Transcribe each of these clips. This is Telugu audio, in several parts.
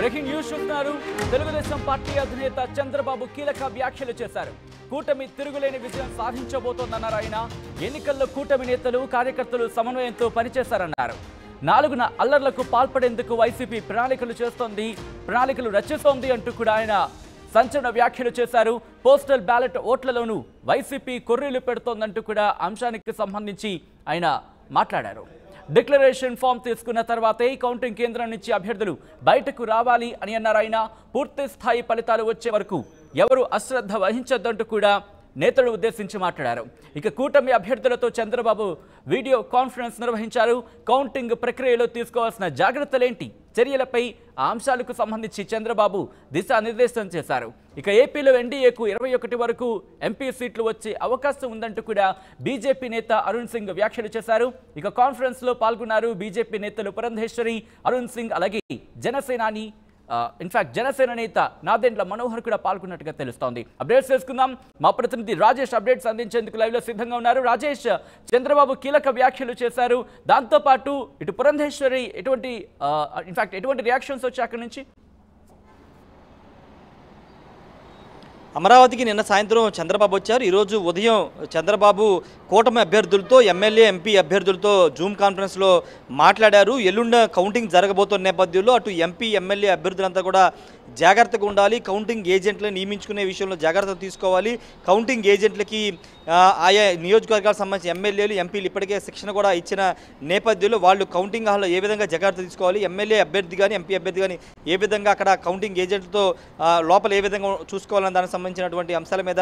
బ్రేకింగ్ న్యూస్ చూస్తున్నారు. తెలుగుదేశం పార్టీ అధినేత చంద్రబాబు కీలక వ్యాఖ్యలు చేశారు. కూటమి తిరుగులేని విజయం సాధించబోతోందన్నారు ఆయన. ఎన్నికల్లో కూటమి నేతలు కార్యకర్తలు సమన్వయంతో పనిచేశారన్నారు. 4న అల్లర్లకు పాల్పడేందుకు వైసీపీ ప్రణాళికలు రచిస్తోంది అంటూ కూడా ఆయన సంచలన వ్యాఖ్యలు చేశారు. పోస్టల్ బ్యాలెట్ ఓట్లలోనూ వైసీపీ కొర్రీలు పెడుతోందంటూ కూడా అంశానికి సంబంధించి ఆయన మాట్లాడారు. డిక్లరేషన్ ఫామ్ తీసుకున్న తర్వాతే కౌంటింగ్ కేంద్రం నుంచి అభ్యర్థులు బయటకు రావాలి అని అన్నారు ఆయన. పూర్తి స్థాయి ఫలితాలు వచ్చే వరకు ఎవరు అశ్రద్ధ వహించొద్దంటూ కూడా నేతలను ఉద్దేశించి మాట్లాడారు. ఇక కూటమి అభ్యర్థులతో చంద్రబాబు వీడియో కాన్ఫరెన్స్ నిర్వహించారు. కౌంటింగ్ ప్రక్రియలో తీసుకోవాల్సిన జాగ్రత్తలేంటి, చర్యలపై ఆ అంశాలకు సంబంధించి చంద్రబాబు దిశానిర్దేశం చేశారు. ఇక ఏపీలో ఎన్డీఏకు 21 వరకు ఎంపీ సీట్లు వచ్చే అవకాశం ఉందంటూ కూడా బీజేపీ నేత అరుణ్ సింగ్ వ్యాఖ్యలు చేశారు. ఇక కాన్ఫరెన్స్ లో పాల్గొన్నారు బీజేపీ నేతలు పురంధేశ్వరి, అరుణ్ సింగ్, అలాగే జనసేన నేత నాదెండ్ల మనోహర్ కూడా పాల్గొన్నట్టుగా తెలుస్తోంది. అప్డేట్స్ చేసుకుందాం. మా ప్రతినిధి రాజేష్ అప్డేట్స్ అందించేందుకు లైవ్ లో సిద్ధంగా ఉన్నారు. రాజేష్, చంద్రబాబు కీలక వ్యాఖ్యలు చేశారు. దాంతో పాటు ఇటు పురంధేశ్వరి ఎటువంటి రియాక్షన్స్ వచ్చాయి అక్కడి నుంచి? అమరావతికి నిన్న సాయంత్రం చంద్రబాబు వచ్చారు. ఈరోజు ఉదయం చంద్రబాబు కూటమి అభ్యర్థులతో, ఎమ్మెల్యే ఎంపీ అభ్యర్థులతో జూమ్ కాన్ఫరెన్స్లో మాట్లాడారు. ఎల్లుండ కౌంటింగ్ జరగబోతున్న నేపథ్యంలో అటు ఎంపీ ఎమ్మెల్యే అభ్యర్థులంతా కూడా జాగ్రత్తగా ఉండాలి, కౌంటింగ్ ఏజెంట్లను నియమించుకునే విషయంలో జాగ్రత్తలు తీసుకోవాలి. కౌంటింగ్ ఏజెంట్లకి ఆయా నియోజకవర్గాలకు సంబంధించిన ఎమ్మెల్యేలు ఎంపీలు ఇప్పటికే శిక్షణ కూడా ఇచ్చిన నేపథ్యంలో వాళ్ళు కౌంటింగ్ హాల్లో ఏ విధంగా జాగ్రత్త తీసుకోవాలి, ఎమ్మెల్యే అభ్యర్థి కానీ ఎంపీ అభ్యర్థి కానీ ఏ విధంగా అక్కడ కౌంటింగ్ ఏజెంట్లతో లోపల ఏ విధంగా చూసుకోవాలని దానికి సంబంధించినటువంటి అంశాల మీద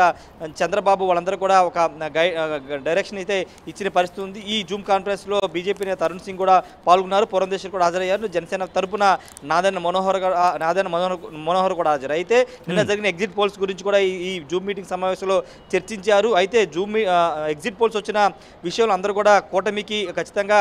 చంద్రబాబు వాళ్ళందరూ కూడా ఒక డైరెక్షన్ అయితే ఇచ్చిన పరిస్థితి ఉంది. ఈ జూమ్ కాన్ఫరెన్స్లో బీజేపీ నేత అరుణ్ సింగ్ కూడా పాల్గొన్నారు, పురంధేశ్వరి కూడా హాజరయ్యారు. జనసేన తరపున నాదెండ్ల మనోహర్ కూడా హాజరు. అయితే నిన్న జరిగిన ఎగ్జిట్ పోల్స్ గురించి కూడా ఈ జూమ్ మీటింగ్ సమావేశంలో చర్చించారు. అయితే ఎగ్జిట్ పోల్స్ వచ్చిన విషయంలో అందరూ కూడా కూటమికి ఖచ్చితంగా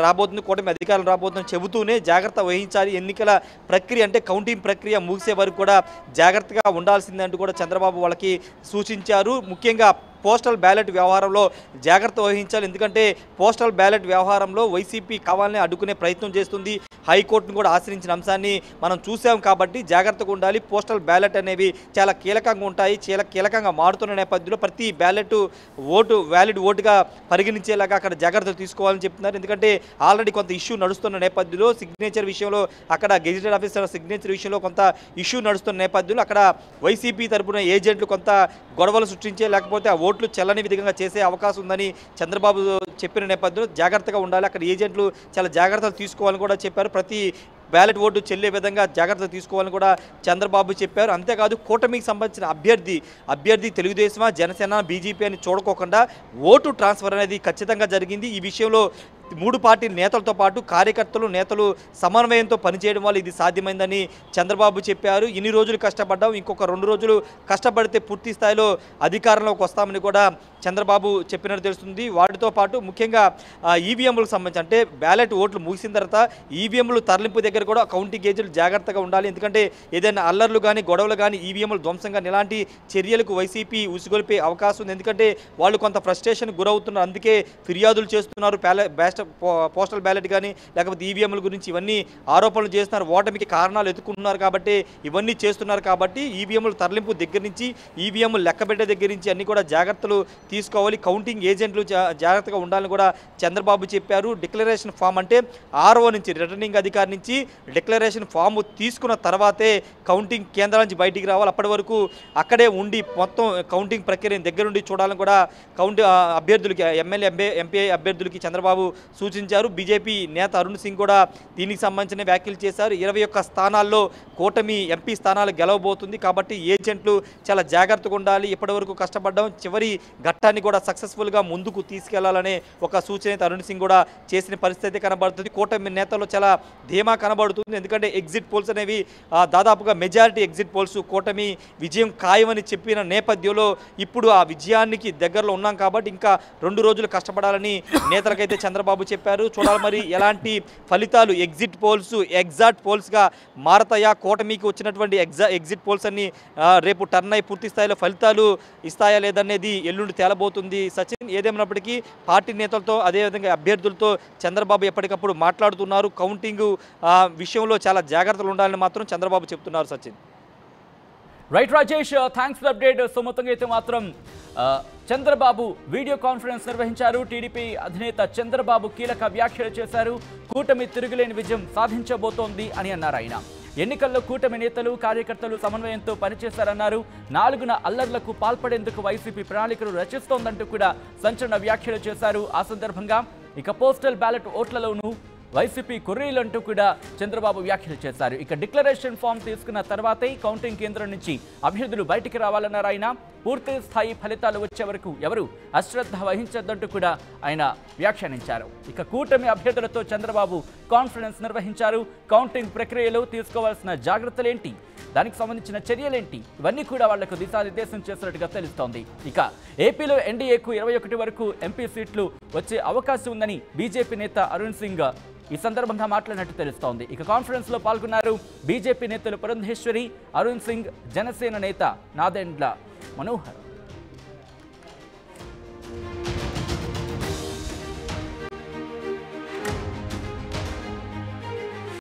రాబోతుంది, కూటమి అధికారులు రాబోతుందని చెబుతూనే జాగ్రత్త వహించాలి, ఎన్నికల ప్రక్రియ అంటే కౌంటింగ్ ప్రక్రియ ముగిసే వరకు కూడా జాగ్రత్తగా ఉండాల్సిందంటూ కూడా చంద్రబాబు వాళ్ళకి సూచించారు. ముఖ్యంగా పోస్టల్ బ్యాలెట్ వ్యవహారంలో జాగ్రత్త వహించాలి. ఎందుకంటే పోస్టల్ బ్యాలెట్ వ్యవహారంలో వైసీపీ కావాలని అడ్డుకునే ప్రయత్నం చేస్తుంది. హైకోర్టును కూడా ఆశ్రయించిన అంశాన్ని మనం చూసాం కాబట్టి జాగ్రత్తగా ఉండాలి. పోస్టల్ బ్యాలెట్ అనేవి చాలా కీలకంగా ఉంటాయి, చాలా కీలకంగా మారుతున్న నేపథ్యంలో ప్రతి బ్యాలెట్ వ్యాలిడ్ ఓటుగా పరిగణించేలాగా అక్కడ జాగ్రత్తలు తీసుకోవాలని చెప్తున్నారు. ఎందుకంటే ఆల్రెడీ కొంత ఇష్యూ నడుస్తున్న నేపథ్యంలో సిగ్నేచర్ విషయంలో అక్కడ గెజిటెడ్ ఆఫీసర్ సిగ్నేచర్ విషయంలో కొంత ఇష్యూ నడుస్తున్న నేపథ్యంలో అక్కడ వైసీపీ తరపున ఏజెంట్లు కొంత గొడవలు సృష్టించే లేకపోతే ఆ ఓట్లు చెల్లని విధంగా చేసే అవకాశం ఉందని చంద్రబాబు చెప్పిన నేపథ్యంలో జాగ్రత్తగా ఉండాలి, అక్కడ ఏజెంట్లు చాలా జాగ్రత్తలు తీసుకోవాలని కూడా చెప్పారు. ప్రతి బ్యాలెట్ ఓటు చెల్లే విధంగా జాగ్రత్తలు తీసుకోవాలని కూడా చంద్రబాబు చెప్పారు. అంతేకాదు కూటమికి సంబంధించిన అభ్యర్థి తెలుగుదేశమా, జనసేన, బీజేపీ అని చూడకోకుండా ఓటు ట్రాన్స్ఫర్ అనేది ఖచ్చితంగా జరిగింది. ఈ విషయంలో 3 పార్టీల నేతలతో పాటు కార్యకర్తలు, నేతలు సమన్వయంతో పనిచేయడం వల్ల ఇది సాధ్యమైందని చంద్రబాబు చెప్పారు. ఇన్ని రోజులు కష్టపడ్డాం, ఇంకొక 2 రోజులు కష్టపడితే పూర్తి స్థాయిలో అధికారంలోకి వస్తామని కూడా చంద్రబాబు చెప్పినట్టు తెలుస్తుంది. వాటితో పాటు ముఖ్యంగా ఈవీఎంలకు సంబంధించి అంటే బ్యాలెట్ ఓట్లు ముగిసిన తర్వాత ఈవీఎంలు తరలింపు దగ్గర కూడా కౌంటింగ్ ఏజెంట్లు జాగ్రత్తగా ఉండాలి. ఎందుకంటే ఏదైనా అల్లర్లు కానీ గొడవలు కానీ ఈవీఎంలు ధ్వంసం కానీ ఇలాంటి చర్యలకు వైసీపీ ఉసిగొలిపే అవకాశం ఉంది. ఎందుకంటే వాళ్ళు కొంత ఫ్రస్ట్రేషన్ గురవుతున్నారు, అందుకే ఫిర్యాదులు చేస్తున్నారు. పోస్టల్ బ్యాలెట్ కానీ లేకపోతే ఈవీఎంల గురించి ఇవన్నీ ఆరోపణలు చేస్తున్నారు, ఓటమికి కారణాలు ఎత్తుకుంటున్నారు కాబట్టి ఇవన్నీ చేస్తున్నారు. కాబట్టి ఈవీఎంలు తరలింపు దగ్గర నుంచి ఈవీఎంలు లెక్కబెట్టే దగ్గర నుంచి అన్ని కూడా జాగ్రత్తలు తీసుకోవాలి. కౌంటింగ్ ఏజెంట్లు జాగ్రత్తగా ఉండాలని కూడా చంద్రబాబు చెప్పారు. డిక్లరేషన్ ఫామ్ అంటే ఆర్ఓ నుంచి, రిటర్నింగ్ అధికారి నుంచి డిక్లరేషన్ ఫామ్ తీసుకున్న తర్వాతే కౌంటింగ్ కేంద్రాల నుంచి బయటికి రావాలి. అప్పటి వరకు అక్కడే ఉండి మొత్తం కౌంటింగ్ ప్రక్రియను దగ్గరుండి చూడాలని కూడా అభ్యర్థులకి, ఎమ్మెల్యే ఎంపీ అభ్యర్థులకి చంద్రబాబు సూచించారు. బీజేపీ నేత అరుణ్ సింగ్ కూడా దీనికి సంబంధించిన వ్యాఖ్యలు చేశారు. 21 స్థానాల్లో కూటమి ఎంపీ స్థానాలు గెలవబోతుంది కాబట్టి ఏజెంట్లు చాలా జాగ్రత్తగా ఉండాలి. ఇప్పటివరకు కష్టపడ్డాం, చివరి ఘట్టాన్ని కూడా సక్సెస్ఫుల్గా ముందుకు తీసుకెళ్లాలనే ఒక సూచన అరుణ్ సింగ్ కూడా చేసిన పరిస్థితి కనబడుతుంది. కూటమి నేతల్లో చాలా ధీమా కనబడుతుంది. ఎందుకంటే ఎగ్జిట్ పోల్స్ అనేవి దాదాపుగా మెజారిటీ ఎగ్జిట్ పోల్స్ కూటమి విజయం ఖాయమని చెప్పిన నేపథ్యంలో ఇప్పుడు ఆ విజయానికి దగ్గరలో ఉన్నాం కాబట్టి ఇంకా 2 రోజులు కష్టపడాలని నేతలకైతే చంద్రబాబు చంద్రబాబు చెప్పారు. చూడాలి మరి ఎలాంటి ఫలితాలు ఎగ్జాక్ట్ పోల్స్గా మారతాయా, కూటమికి వచ్చినటువంటి ఎగ్జిట్ పోల్స్ అన్ని రేపు టర్న్ అయి పూర్తి స్థాయిలో ఫలితాలు ఇస్తాయా లేదనేది ఎల్లుండి తేలబోతుంది. సచిన్, ఏదేమైనప్పటికీ పార్టీ నేతలతో అదేవిధంగా అభ్యర్థులతో చంద్రబాబు ఎప్పటికప్పుడు మాట్లాడుతున్నారు. కౌంటింగ్ విషయంలో చాలా జాగ్రత్తలు ఉండాలని మాత్రం చంద్రబాబు చెప్తున్నారు. Sachin. Right Rajesh, thanks for update. So మొత్తంగా అయితే మాత్రం చంద్రబాబు వీడియో కాన్ఫరెన్స్ నిర్వహించారు. టీడీపీ అధినేత చంద్రబాబు కీలక వ్యాఖ్యలు చేశారు. కూటమి తిరుగులేని విజయం సాధించబోతోంది అని అన్నారు ఆయన. ఎన్నికల్లో కూటమి నేతలు కార్యకర్తలు సమన్వయంతో పనిచేశారన్నారు. 4న అల్లర్లకు పాల్పడేందుకు వైసీపీ ప్రణాళికలు రచిస్తోందంటూ కూడా సంచలన వ్యాఖ్యలు చేశారు. ఆ సందర్భంగా ఇక పోస్టల్ బ్యాలెట్ ఓట్లలోనూ వైసీపీ కుర్రీలంటూ కూడా చంద్రబాబు వ్యాఖ్యలు చేశారు. ఇక డిక్లరేషన్ ఫామ్ తీసుకున్న తర్వాతే కౌంటింగ్ కేంద్రం నుంచి అభ్యర్థులు బయటికి రావాలన్నారు ఆయన. పూర్తి స్థాయి ఫలితాలు వచ్చే వరకు ఎవరు అశ్రద్ధ వహించొద్దంటూ కూడా ఆయన వ్యాఖ్యానించారు. ఇక కూటమి అభ్యర్థులతో చంద్రబాబు కాన్ఫరెన్స్ నిర్వహించారు. కౌంటింగ్ ప్రక్రియలో తీసుకోవాల్సిన జాగ్రత్తలేంటి, దానికి సంబంధించిన చర్యలేంటి, ఇవన్నీ కూడా వాళ్లకు దిశానిర్దేశం చేసినట్టుగా తెలుస్తోంది. ఇక ఏపీలో ఎన్డీఏకు 21 వరకు ఎంపీ సీట్లు వచ్చే అవకాశం ఉందని బీజేపీ నేత అరుణ్ సింగ్ ఈ సందర్భంగా మాట్లాడినట్టు తెలుస్తోంది. ఇక కాన్ఫరెన్స్ లో పాల్గొన్నారు బీజేపీ నేతలు పురంధేశ్వరి, అరుణ్ సింగ్, జనసేన నేత నాదెండ్ల మనోహర్.